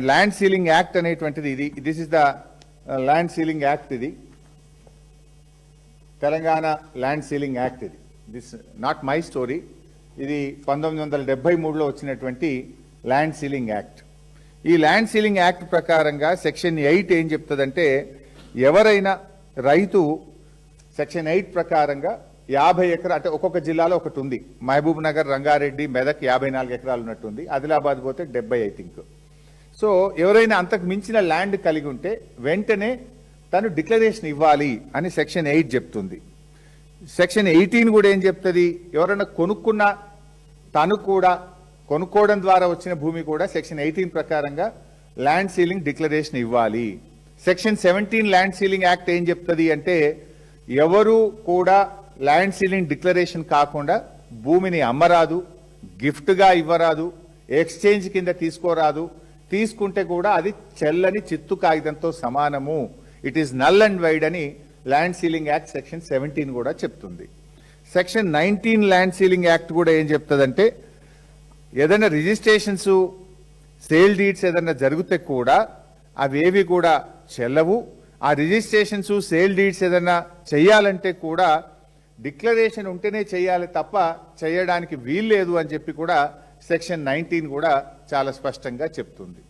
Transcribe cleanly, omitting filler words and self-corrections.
Land ceiling act అనేటువంటిది ఇది. This is the land ceiling act. ఇది తెలంగాణ ల్యాండ్ సీలింగ్ యాక్ట్. ఇది దిస్ నాట్ మై స్టోరీ. ఇది 1973లో వచ్చినటువంటి ల్యాండ్ సీలింగ్ యాక్ట్. ఈ ల్యాండ్ సీలింగ్ యాక్ట్ ప్రకారంగా సెక్షన్ 8 ఏం చెప్తుందంటే, ఎవరైనా రైతు సెక్షన్ 8 ప్రకారంగా 50 ఎకరాలు, అంటే ఒక్కొక్క జిల్లాలో ఒకటి ఉంది. మహబూబ్ నగర్, రంగారెడ్డి, మెదక్ 54 ఎకరాలు ఉన్నట్టుంది. ఆదిలాబాద్ పోతే 70 ఐ థింక్. సో ఎవరైనా అంతకు మించిన ల్యాండ్ కలిగి ఉంటే వెంటనే తను డిక్లరేషన్ ఇవ్వాలి అని సెక్షన్ 8 చెప్తుంది. సెక్షన్ 18 కూడా ఏం చెప్తుంది, ఎవరైనా కొనుక్కున్నా తను కూడా కొనుక్కోవడం ద్వారా వచ్చిన భూమి కూడా సెక్షన్ 18 ప్రకారంగా ల్యాండ్ సీలింగ్ డిక్లరేషన్ ఇవ్వాలి. సెక్షన్ 17 ల్యాండ్ సీలింగ్ యాక్ట్ ఏం చెప్తుంది అంటే, ఎవరు కూడా ల్యాండ్ సీలింగ్ డిక్లరేషన్ కాకుండా భూమిని అమ్మరాదు, గిఫ్ట్గా ఇవ్వరాదు, ఎక్స్చేంజ్ కింద తీసుకోరాదు. తీసుకుంటే కూడా అది చెల్లని చిత్తు కాగితంతో సమానము. It is null and wide అని ల్యాండ్ సీలింగ్ యాక్ట్ సెక్షన్ 17 కూడా చెప్తుంది. సెక్షన్ 19 ల్యాండ్ సీలింగ్ యాక్ట్ కూడా ఏం చెప్తుందంటే, ఏదైనా రిజిస్ట్రేషన్స్, సేల్ డీడ్స్ ఏదైనా జరిగితే కూడా అవేవి కూడా చెల్లవు. ఆ రిజిస్ట్రేషన్స్, సేల్ డీడ్స్ ఏదైనా చేయాలంటే కూడా డిక్లరేషన్ ఉంటేనే చేయాలి తప్ప చేయడానికి వీల్లేదు అని చెప్పి కూడా సెక్షన్ 19 కూడా చాలా స్పష్టంగా చెప్తుంది.